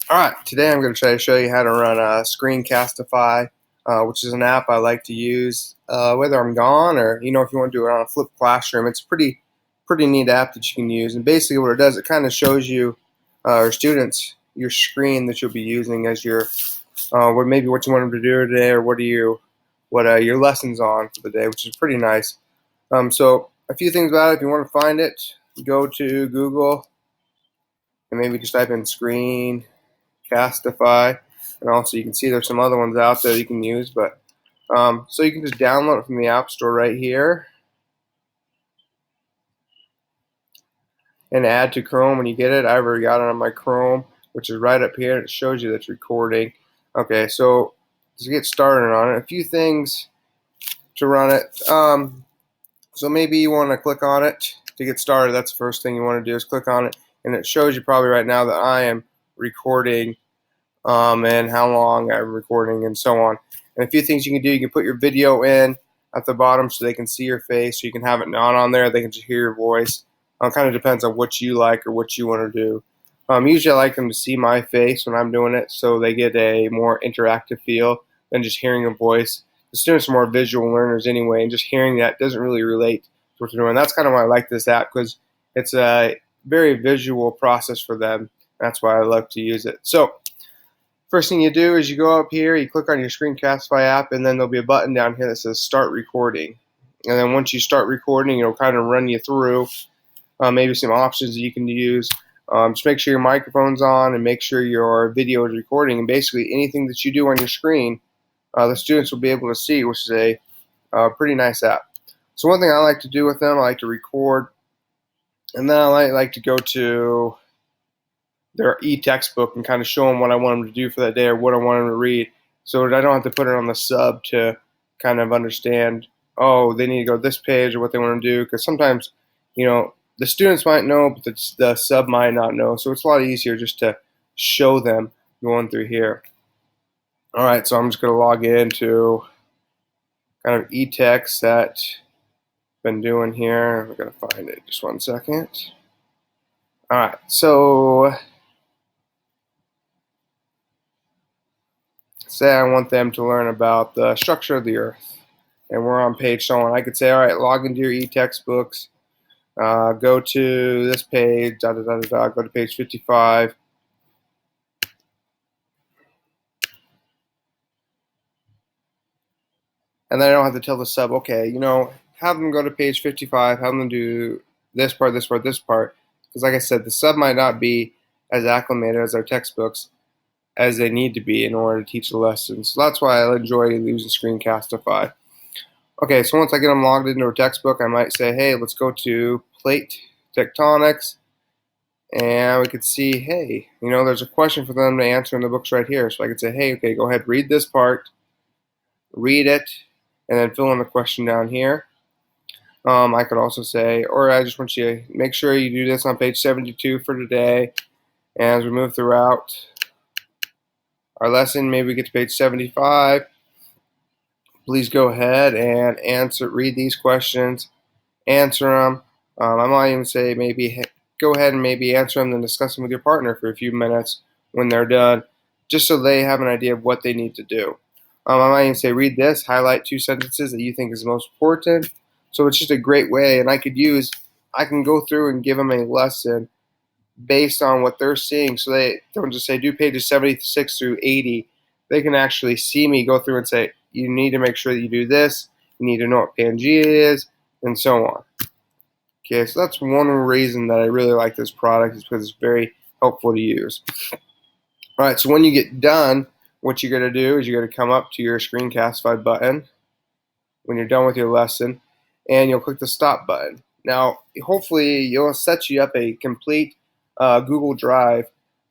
Alright, today I'm going to try to show you how to run Screencastify, which is an app I like to use whether I'm gone or if you want to do it on a flipped classroom. It's a pretty neat app that you can use, and basically what it does, it kind of shows you or students your screen that you'll be using as your maybe what you want them to do today, or what your lessons on for the day, which is pretty nice. So a few things about it. If you want to find it, go to Google and maybe just type in Screencastify, and also you can see there's some other ones out there you can use, but so you can just download it from the App Store right here and add to Chrome when you get it. I've already got it on my Chrome, which is right up here, and it shows you that it's recording. Okay, so to get started on it, a few things to run it. So maybe you want to click on it to get started. That's the first thing you want to do, is click on it, and it shows you probably right now that I am recording and how long I'm recording and so on. And a few things you can do, you can put your video in at the bottom so they can see your face, so you can have it not on there, they can just hear your voice. Kind of depends on what you like or what you want to do. Usually I like them to see my face when I'm doing it, so they get a more interactive feel than just hearing a voice. The students are more visual learners anyway, and just hearing that doesn't really relate to what they're doing. That's kind of why I like this app, because it's a very visual process for them. That's why I love to use it. So first thing you do is you go up here, you click on your Screencastify app, and then there'll be a button down here that says Start Recording. And then once you start recording, it'll kind of run you through maybe some options that you can use. Just make sure your microphone's on and make sure your video is recording. And basically anything that you do on your screen, the students will be able to see, which is a pretty nice app. So one thing I like to do with them, I like to record, and then I like to go to their e-textbook and kind of show them what I want them to do for that day or what I want them to read, so that I don't have to put it on the sub to kind of understand, oh, they need to go to this page or what they want to do, because sometimes, the students might know, but the sub might not know. So it's a lot easier just to show them going through here. All right, so I'm just going to log into kind of e-text that I've been doing here. I'm going to find it. Just one second. All right, so say I want them to learn about the structure of the Earth, and we're on page so on. I could say, all right, log into your e-textbooks, go to this page, go to page 55. And then I don't have to tell the sub, okay, have them go to page 55, have them do this part, this part, this part. Because like I said, the sub might not be as acclimated as our textbooks as they need to be in order to teach the lessons. So that's why I enjoy using Screencastify. Okay, so once I get them logged into a textbook, I might say, hey, let's go to plate tectonics. And we could see, hey, there's a question for them to answer in the books right here. So I could say, hey, okay, go ahead, read this part, read it, and then fill in the question down here. I could also say, or I just want you to make sure you do this on page 72 for today. And as we move throughout our lesson, maybe we get to page 75. Please go ahead and read these questions, answer them. I might even say maybe go ahead and maybe answer them and discuss them with your partner for a few minutes when they're done, just so they have an idea of what they need to do. I might even say, read this, highlight 2 sentences that you think is most important. So it's just a great way, and I can go through and give them a lesson based on what they're seeing, so they don't just say do pages 76 through 80. They can actually see me go through and say, you need to make sure that you do this, you need to know what Pangea is, and so on. Okay, so that's one reason that I really like this product, is because it's very helpful to use. All right, so when you get done, what you're going to do is you're going to come up to your Screencastify button when you're done with your lesson, and you'll click the stop button. Now, hopefully, you'll set you up a complete Google Drive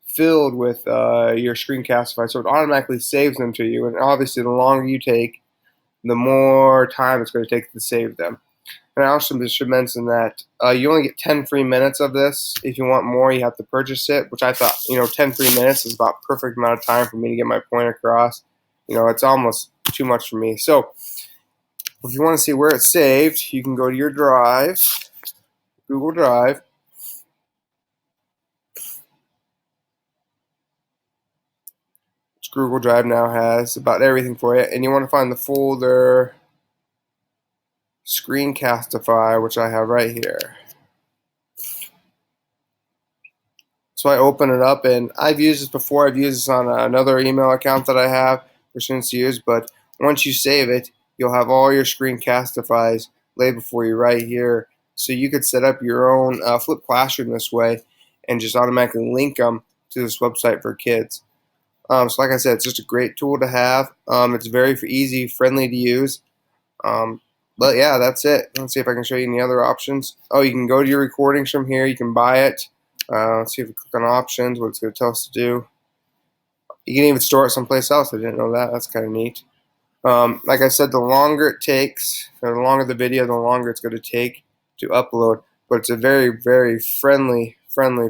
filled with your Screencastify, so it automatically saves them to you. And obviously, the longer you take, the more time it's going to take to save them. And I also should mention that you only get 10 free minutes of this. If you want more, you have to purchase it, which I thought, 10 free minutes is about perfect amount of time for me to get my point across. It's almost too much for me. So if you want to see where it's saved, you can go to your Drive, Google Drive, Google Drive now has about everything for you, and you want to find the folder Screencastify, which I have right here. So I open it up, and I've used this before. I've used this on another email account that I have for students to use, but once you save it, you'll have all your Screencastifys laid before you right here. So you could set up your own flipped classroom this way and just automatically link them to this website for kids. So like I said, it's just a great tool to have. It's very easy, friendly to use. But yeah, that's it. Let's see if I can show you any other options. Oh, you can go to your recordings from here. You can buy it. Let's see if we click on options, what it's going to tell us to do. You can even store it someplace else. I didn't know that. That's kind of neat. Like I said, the longer it takes, or the longer the video, the longer it's going to take to upload. But it's a very, very friendly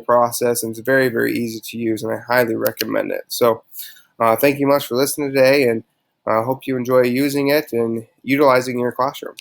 process, and it's very, very easy to use, and I highly recommend it. So thank you much for listening today, and I hope you enjoy using it and utilizing it in your classroom.